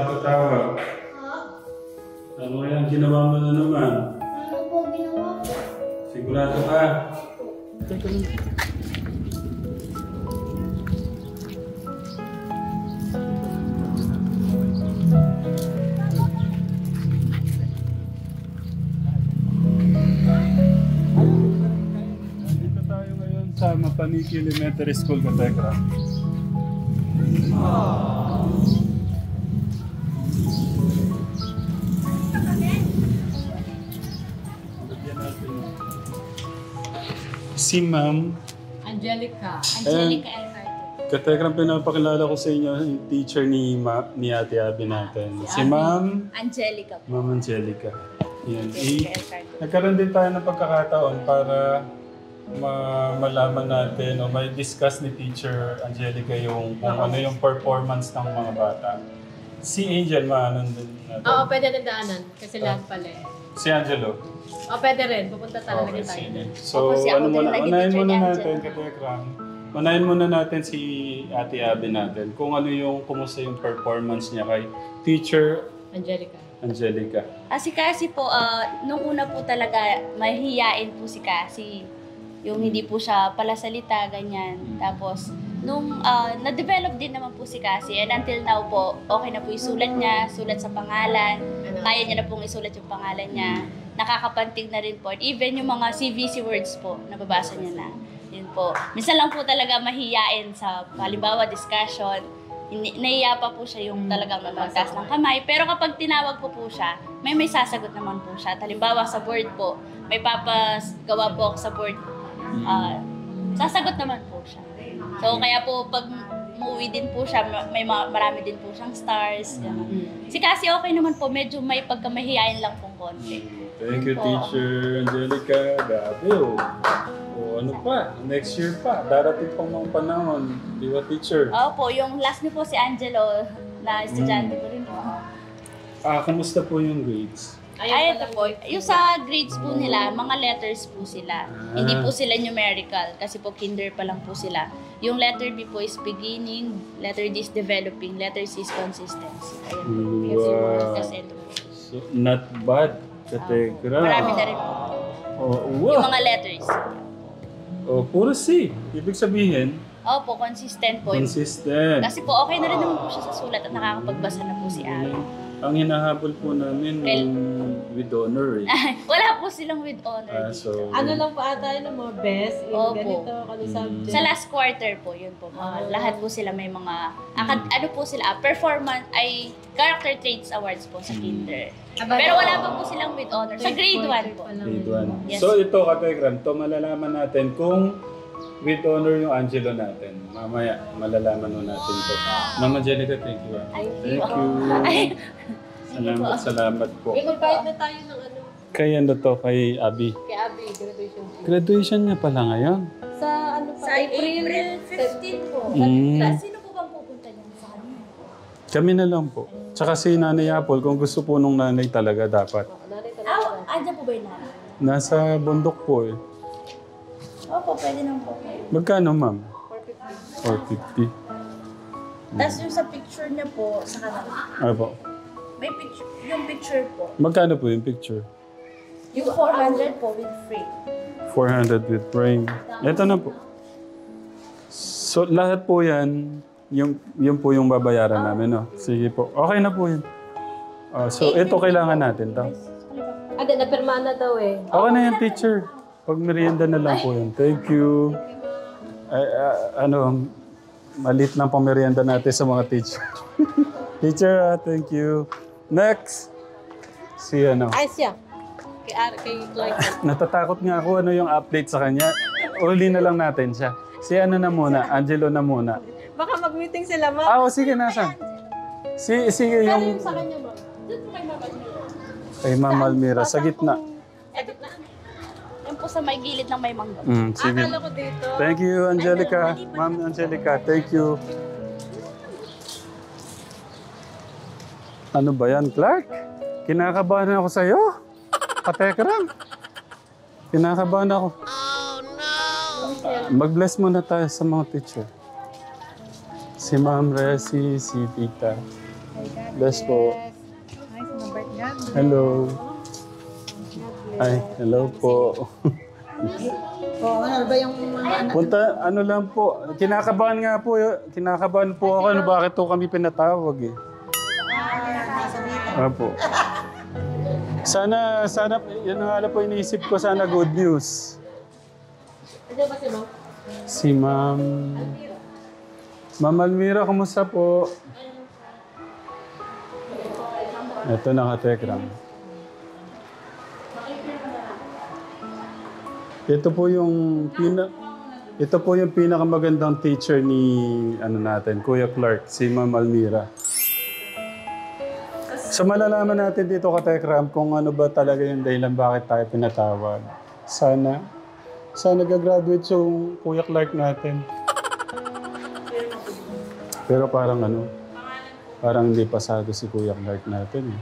napatawag. Ha? Ano kaya ang ginawa mo na naman? Ano po ginawa ko? Sigurado ka? Teka lang. Dito tayo ngayon sa Mapaniki Elementary School, Katekra. Si Ma'am Angelica. Angelica L. Katekram, pinapakilala ko sa inyo yung teacher ni Ate Abby natin. Si Ma'am Angelica po. Ma'am Angelica. Yan. Angelica L. Carter. Nagkaroon din tayo ng pagkakataon para malaman natin o may discuss ni Teacher Angelica yung kung ano yung performance ng mga bata. Si Angel, maanon din natin. Oo, pwede na daanan. Kasi lahat pala eh. Si Angelo. Oo, pwede rin. Pupunta talaga Okay, tayo. sige. So, Opo, si ano ako din muna, naging unahin teacher muna ni natin, Angel. Katekram. Unahin muna natin si Ate Abby natin. Kung ano yung, kumusta yung performance niya kay Teacher Angelica. Angelica. Si Cassie po, nung una po talaga, mahihiyain po si Cassie. Yung hindi po siya palasalita, ganyan. Tapos, nung na-develop din naman po si Cassie, and until now po, okay na po yung sulat niya, sulat sa pangalan. Kaya niya na pong isulat yung pangalan niya. Nakakapantig na rin po. Even yung mga CVC words po, nababasa niya na. Yun po. Minsan lang po talaga mahihiyain sa, halimbawa, discussion. Nahiya pa po siya yung talagang magtaas ng kamay. Pero kapag tinawag po siya, may sasagot naman po siya. Halimbawa sa board po, may papagawa po ako sa board. Sasagot naman po siya. So kaya po pag umuwi din po siya, may marami din po siyang stars. Si Cassie okay naman po, medyo may pagkamahiyain lang pong konti. Thank you, Teacher Angelica. Grabe oh. O ano pa, next year pa, darating pang mga panahon. Di ba, Teacher? Opo, yung last niyo po si Angelo, na estudyante ko rin po. Kamusta po yung grades? Ay, ito po. Yung sa grades po nila, mga letters po sila. Hindi po sila numerical kasi po kinder pa lang po sila. Yung letter B po is beginning, letter D is developing, letter C is consistency. Ayan po. Wow. Kasi ito po. So, not bad. Katekra. Marami na rin po. Oh, Yung wow. mga letters. Oh, puro C. Ibig sabihin, Opo, consistent po. consistent. Kasi po okay na rin naman po siya sa sulat at nakakapagbasa na po si Abby. Ang hinahabol po namin with honor eh. Wala po silang with honor. So, Ano lang po ata yun mo? Best in Opo. ganito, kano subject. Sa last quarter po, yun po. Lahat po sila may mga, ano po sila, performance, ay character traits awards po sa kinder. Pero wala pa po silang with honor. Sa grade 1 po. grade 1. Yes. So ito, Katekram, to malalaman natin kung with honor yung Angelo natin. Mamaya, malalaman mo natin to. Mama Angelica, thank you. Ay, Thank you. Ay, Salamat po. Mag-invite na tayo ng ano, Kay ano to, kay Abby. kay Abby, graduation. Graduation niya pala ngayon. Sa ano pa? sa April 15 po. Mm. Sino po bang pupunta niyo sa kanya? Kami na lang po. Tsaka si Nanay Apple, kung gusto po nung nanay talaga dapat. Nanay talaga. Andyan po ba yung nanay? Nasa bundok po eh. Opo, pwede naman po. Magkano, ma'am? 450. 450. Tapos yung sa picture niya po, sa kanan. Ano po? May picture, yung picture po. Magkano po yung picture? Yung 400 po with frame. 400 with frame. Ito na po. So, lahat po yan, yung po yung babayaran namin, no? Sige po. Okay na po yun. So, ito kailangan natin, to. Ade, napirmahan na daw eh. Okay na yan, teacher. Pag merienda na lang po yun. Thank you. Malit lang pang merienda natin sa mga teacher. Teacher, thank you. Next. Si ano. Ay, siya. Kay Lloyd. Natatakot nga ako ano yung update sa kanya. Uli na lang natin siya. Si ano na muna, Angelo na muna. Baka mag-meeting sila, ma. Sige, nasan? Sige Pero yung yung sa kanya, ma. Doon po kay Mama Almira. kay Ma'am Almira, sa gitna. Edit na. Yung po sa may gilid ng may mangga. Sige. Akala ko dito. Thank you, Angelica. Ma'am Angelica, thank you. Ano ba yan, Clark? Kinakabahan ako sa'yo. Katekram. Kinakabahan ako. Oh, no! Mag-bless muna tayo sa mga teacher. Si Ma'am Resi, si Tita. My God, Bless po. Hello. Ay, hello po. Ano ba yung mga anak? Punta, ano lang po, kinakabahan nga po, kinakabahan po ako, ano, bakit to kami pinatawag eh. Apo. Sana, yun nga lang po iniisip ko, sana good news. Andiyan ba si Ma'am? Si Ma'am... Ma'am Almira, kumusta po? Ito naka-tekram. Ito po yung pinakamagandang teacher ni ano natin, Kuya Clark, si Ma'am Almira. So malalaman natin dito ka-tekram kung ano ba talaga yung dahilan bakit tayo pinatawag. Sana gagraduate yung Kuya Clark natin. Pero parang parang hindi pasado si Kuya Clark natin eh.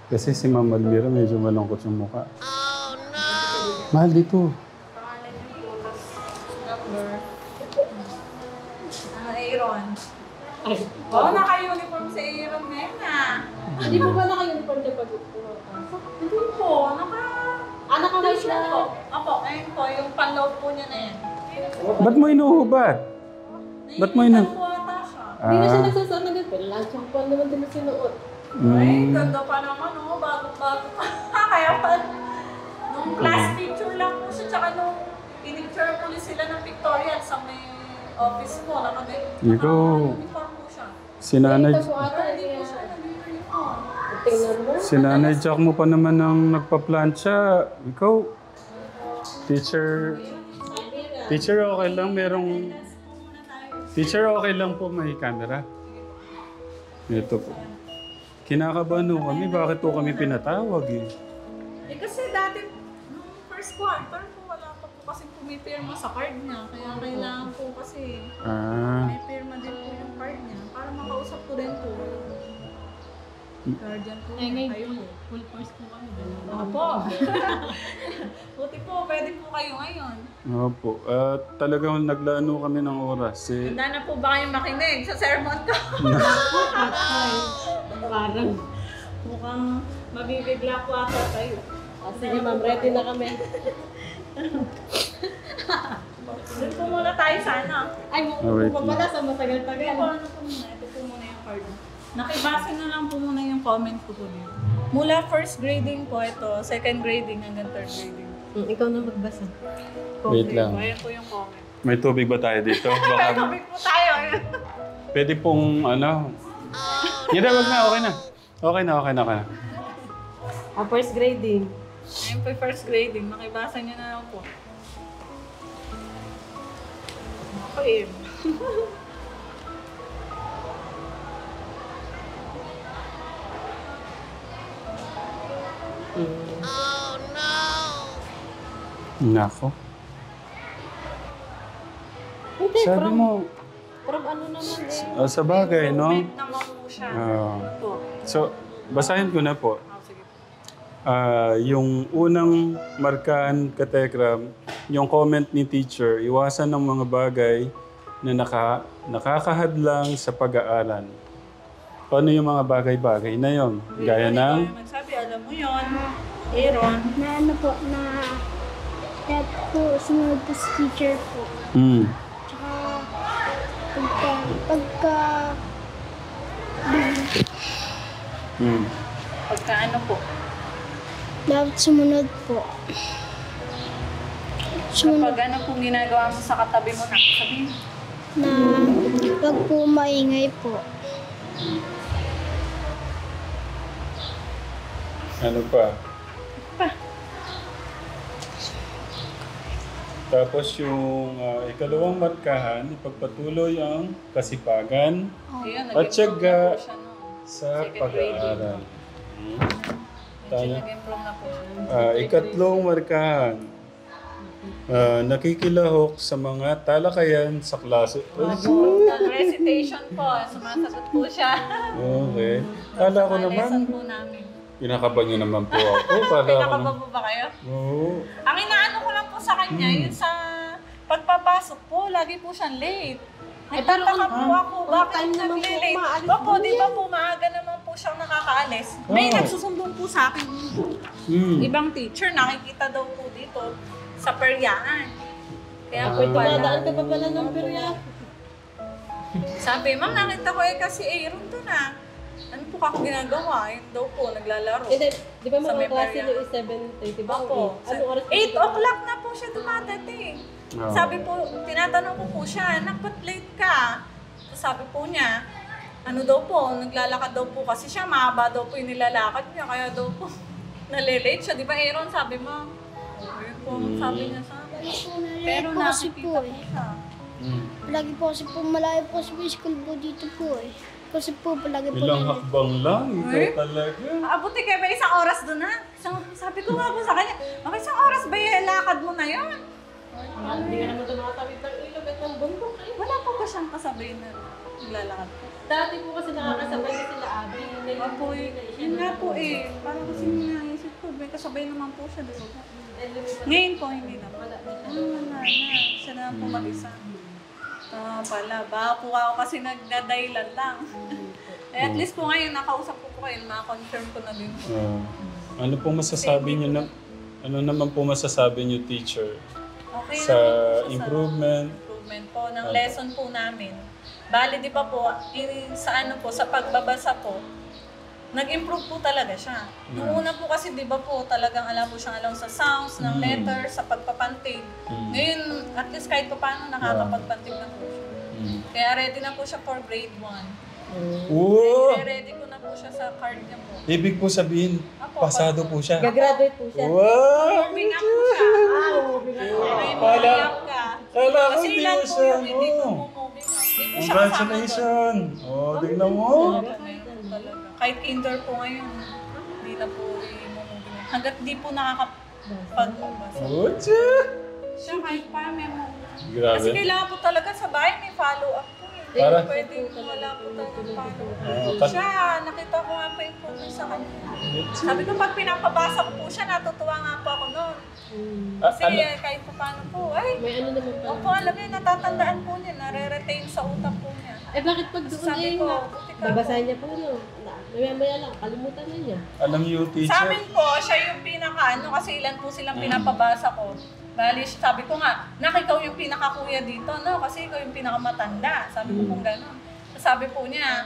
Kasi si Ma'am Almira medyo malungkot yung mukha. Oh no! Mahal dito. Aaron. Oo, naka-uniform si Aaron na yun ah. Hindi po ba naka-uniform na pag-upuro? Hindi po, naka-white lang po. Opo, ayun po, yung pan-load po niya na yan. Ba't mo inuhubad? Ba't mo Naiinitan po ata siya. Hindi na siya nagsasama din. Pero lunch ang pan naman din na sinuot. Ay, ganda pa naman oh, bago-bago pa. Kaya pa, nung class picture lang po siya, tsaka nung pinicture po sila ng pictorial sa may office po, naka-uniform po siya. Si Nanay, Ito po ata. Hindi po siya nag-uniform. Tingnan mo. si Nanay Jack mo pa naman ang nagpa-plancha. Ikaw, teacher, okay lang, teacher, okay lang po may camera. Ito po. Kinakabahan ho kami, bakit po kami pinatawag eh? Eh kasi dati, nung first quarter po, wala pa po kasi pumipirma sa card niya. Kaya kailangan po kasi may pirma din po yung card niya. Para makausap ko din po. Guardian po. Kayo po. Full force po kami. Opo. Buti po, pwede po kayo ngayon. Opo. Talagang naglaano kami ng oras. Handa na po ba kayong makinig sa sermon ko? Parang. Mukhang mabibigla po ata kayo. Sige ma'am, ready na kami. Doon po muna tayo sana. Ay, wait mo pala sa Ito matagal-tagal. po, ano po muna? Ito po muna yung card. Nakibase na lang po muna yung comment ko po dito. Mula first grading po ito, second grading hanggang third grading. Ikaw na magbasa. Wait lang. Ayan po yung comment. May tubig ba tayo dito? Baka Topic po tayo. pwede pong Hindi, wag na. Okay na. Okay na. First grading. Ayan po yung first grading. Makibasa niyo na lang po. Okay. Nako. Hindi, Sabi mo, from ano naman eh. sa bagay, no? Comment naman po siya. Ah. Po. So, basahin ko na po. Sige. Yung unang markahan katekram, yung comment ni teacher, iwasan ng mga bagay na nakakahadlang sa pag-aaral. Paano yung mga bagay-bagay na yon? Gaya ng... Nagsabi, alam mo yon, Aaron. Na ano po, na kaya po sumunod po sa teacher po. Tsaka pagka Pagka ano po. dapat sumunod po. Kapag ano pong ginagawa mo sa katabi mo na, sabihin mo. Na wag po maingay po. Ano pa? Tapos yung ikalawang markahan, ipagpatuloy ang kasipagan Ayun, at tiyaga nag-improve na po siya, no? sa Second pag-aaral. Medyo nag-improve na po siya. Ikatlong markahan, nakikilahok sa mga talakayan sa klase. Nag-recitation po, sumasagot po siya. Okay. Kala ko naman, Lesson po namin. pinakaban niyo naman po ako. Kala ko Pinakaba naman. po ba kayo? Oo. Ang inaano ko lang po sa kanya, yun sa pagpapasok po, lagi po siyang late. Nagtataka po ako, bakit time naman po naglilate? umaalis Opo, po di ba po maaga naman po siyang nakakaalis? May nagsusumbong po sa akin. Ibang teacher, nakikita daw po dito sa peryaan. Kaya po Tumadaan pala. ka pa pala ng perya. Sabi, ma'am, nakita ko kasi Aaron doon ah. Ano po ako ginagawa? Yun daw po, naglalaro. Eh, di ba Sa mga may klase perya. nyo is 7:30 ba? Opo. Anong oras? 8 o'clock na po siya dumadating. Oh. Sabi po, tinatanong ko po siya, ba't late ka? Sabi po niya, ano daw po, naglalakad daw po kasi siya, mahaba daw po yung nilalakad niya, kaya daw po nalilate siya. Di ba Aaron, sabi mo? Ayun po, sabi niya sa akin. Pero po kasi nakikita po po eh. siya. Palagi po kasi po malayo po sa school po dito po eh. Kasi po palagi po Ilang na hakbang lang, ikaw talaga. Abuti kayo ba isang oras doon na? Sabi ko nga po sa kanya, bakit isang oras ba yung lakad mo na yun? Hindi ka naman ito nakatawid ng ilog at ng bundok. Wala po ba siyang kasabay na naglalakad? Dati po kasi nakakasabay na sila Abby. Yun po yun nga po eh. Parang kasi naisip ko, may kasabay naman po siya doon. Ngayon po, hindi na. Wala na. Siya na po mag-isa. Pala, baka po ako kasi nagdadailan lang. Eh, at least po ngayon, nakausap ko po kayo, ma-confirm ko na din po. Ano po masasabi niyo na, ano naman po masasabi niyo, teacher? Okay Sa naman po siya improvement? improvement po ng lesson po namin. Bali, di ba po, sa ano po, sa pagbabasa po, nag-improve po talaga siya. Noong una po kasi, di ba po, talagang alam po siyang alam sa sounds, ng letter, sa pagpapantig. Ngayon, at least kahit pa paano, nakakapagpantig na po siya. Kaya ready na po siya for grade 1. Oo! Ready ko na po siya sa card niya po. Ibig po sabihin, pasado po siya. Gagraduate po siya. Wow! Moving up po siya. May moving up ka. Kala ko Kasi hindi ilan mo po siya, yung hindi ko no? moving up. Hindi po siya kasama doon. Congratulations! Oh, tingnan mo. Talaga. Kahit kinder po ngayon, hindi na po i-moving up. Hanggat di po nakakapagbasa. Ocha! Siya kahit pa may moving up. Kasi Grabe. kailangan po talaga sa bahay may follow-up po eh. Para? Pwede wala po talaga follow-up. Pat- Siya, nakita ko nga po improvement sa kanya. Sabi ko pag pinapabasa ko po siya, natutuwa nga po ako noon. Kasi kahit pa paano po, ay, May ano naman pala. opo, alam niya, natatandaan po niya, nare-retain sa utak po niya. Eh bakit pag doon Sabi eh ko, nga, buti ka babasahin niya po no? Maya lang, kalimutan na niya. Alam niyo, Sa teacher, amin po, siya yung pinaka-ano, kasi ilan po silang pinapabasa ko. Bali, sabi ko nga, ikaw yung pinaka-kuya dito, no? Kasi ikaw yung pinaka-matanda. Sabi ko kung gano'n. Sabi po niya,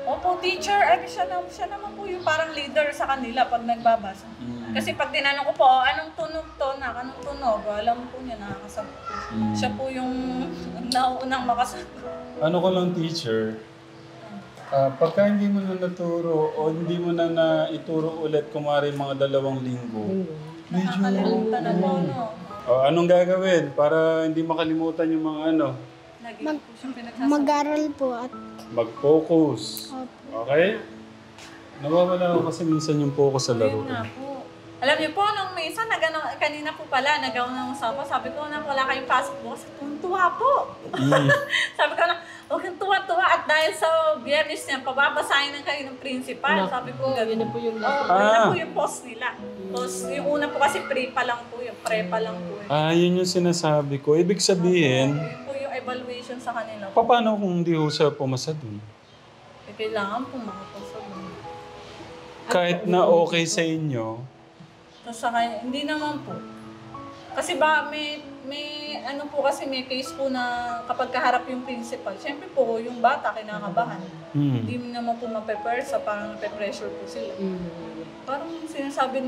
opo, teacher, siya naman po yung parang leader sa kanila pag nagbabasa. Kasi pag tinanong ko po, anong tunog to, anong tunog, alam po niya, nakakasagot po. Siya po yung nauunang makasagot. ano ko lang, teacher, pagka hindi mo na naturo o hindi mo na naituro ulit kumari mga 2 linggo, medyo... Nakakalimutan na po, no? Anong gagawin para hindi makalimutan yung mga ano? Naging po siyang pinagsasagot. mag-aral po at Mag-focus. Okay? Nawawala ko kasi minsan yung focus sa laro. Ayun nga po. Alam niyo po, nung minsan, kanina po pala, nagawa ng usapan, sabi ko na wala kayong pasok bukas, tuwa po. Sabi ko na, huwag kang tuwa-tuwa at dahil sa biyernes niya, pababasahin na kayo ng principal. Sabi ko, Yun na po yung yun na po yung post nila. Tapos yung una po kasi pre-pa lang po, yung prepa lang po. Yun yung sinasabi ko. Ibig sabihin, Yun po yung evaluation sa kanila. paano kung hindi ho siya pumasa dun? Eh, kailangan po makapasa doon. Kahit na okay sa inyo, Tapos sa kanya, hindi naman po. Kasi ba, may ano po kasi may case po na kapag kaharap yung principal, syempre po yung bata kinakabahan. Hindi naman po ma-prepare sa parang nape-pressure po sila. Parang sinasabi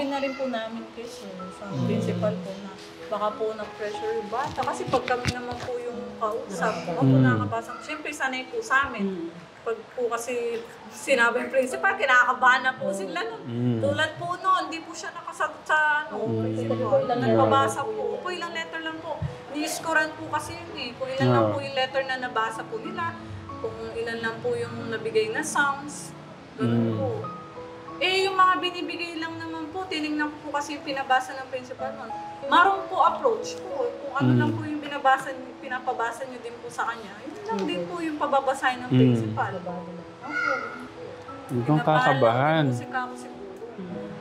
na rin po namin kasi sa principal po na baka po na-pressure yung bata. Kasi pag kami naman po yung kausap, baka po nakakabasa. Syempre sanay po sa amin. Pag po kasi sinabi ng principal, kinakabahan na po sila. No? Tulad po noon, hindi po siya nakasagot sa principal. Nagpabasa po. Po ilang letter lang po. Ni-scorean po kasi yun eh. Kung ilan lang po yung letter na nabasa po nila. Kung ilan lang po yung nabigay na sounds. Ganun po. Eh, yung mga binibigay lang naman po, tinignan po kasi yung pinabasa ng principal noon. Maroon po approach po. Kung ano lang po yung pinapabasa nyo din po sa kanya, yun lang din po yung pababasahin ng principal. huwag kang kakabahan. Kasi kako siguro.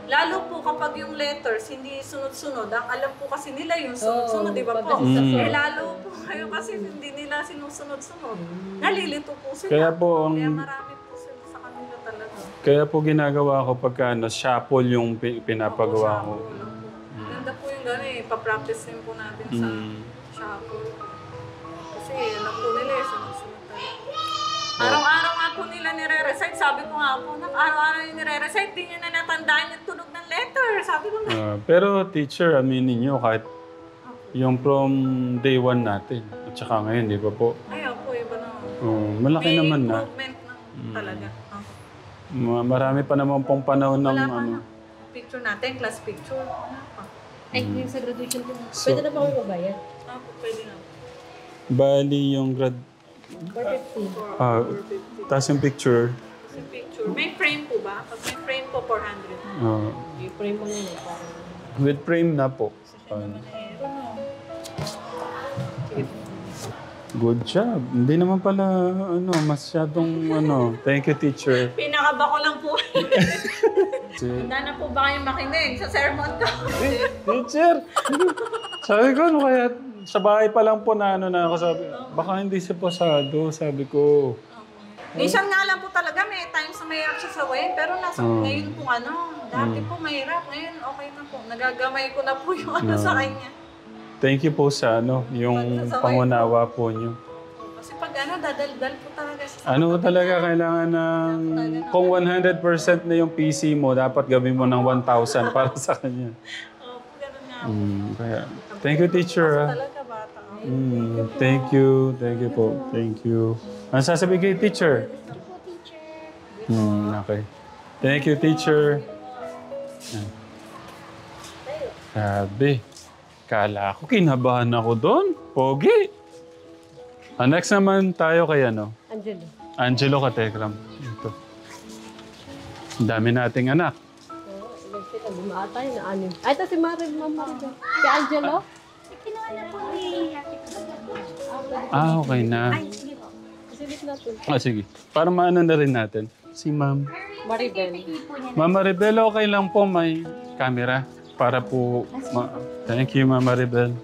Lalo po kapag yung letters hindi sunod-sunod, ang alam po kasi nila yung sunod-sunod, di ba po? Lalo po kayo kasi hindi nila sinusunod-sunod. Nalilito po sila. Kaya po, Kaya marami po sila sa kanila talaga. kaya po ginagawa ko pagka shuffle yung pinapagawa ko. Ganda po yung gano'n eh. Pa-practice din po natin sa shuffle. Kasi alam po nila eh, sunod-sunod talaga. Araw-araw nga po nila nire-recite. Sabi ko nga po, araw-araw yung nire-recite, di nyo na natandaan yung tunog ng letter. Sabi ko na. Pero teacher, aminin nyo, kahit yung from day one natin, at saka ngayon, di ba po? Ayaw po, iba na. Malaki May naman na. improvement na talaga. Marami pa naman pong panahon ng Wala pa ano. na. Picture natin, class picture. Wala pa. Ay, yung sa graduation ko. Pwede na ba kami magbayad? Pwede na. Bali yung grad... 450. Tapos yung picture. Kasi picture. May frame po ba? Pag may frame po, 400. I-frame mo na yun. Parang... With frame na po. Good job. Hindi naman pala masyadong Thank you, teacher. Pinakaba ko lang po. Handa na po ba kayong makinig sa sermon ko? Teacher! Sabi ko, kaya sa bahay pa lang po na ako sabi, baka hindi siya pasado, sabi ko. Minsan nga lang po talaga, may times na mahirap siya sa way, pero ngayon po dati po mahirap, ngayon okay na po. Nagagamay ko na po yung sa kanya. Thank you po sa yung pangunawa po niyo. Kasi pag dadaldal po talaga siya. Talaga kailangan ng, kung 100% na yung PC mo, dapat gawin mo ng 1,000 para sa kanya. Ganun nga. Kaya, thank you, teacher. Talaga bata. Thank you po. Thank you. Ano sasabihin kay teacher? Okay. Thank you, teacher. Sabi. Kala ko, kinabahan ako doon. Pogi. Next naman tayo kay Angelo. Angelo Katekram. Ito. Ang dami nating anak. Teka, bumaan tayo na anim. Ay, ito si Ma'am Maribel. Si Angelo? Kinuha na po ni Okay na. Silip natin. Sige. Para maano na rin natin. Si Ma'am. Maribel. Ma'am Maribel, okay lang po may camera para po... Thank you, Ma'am Maribel.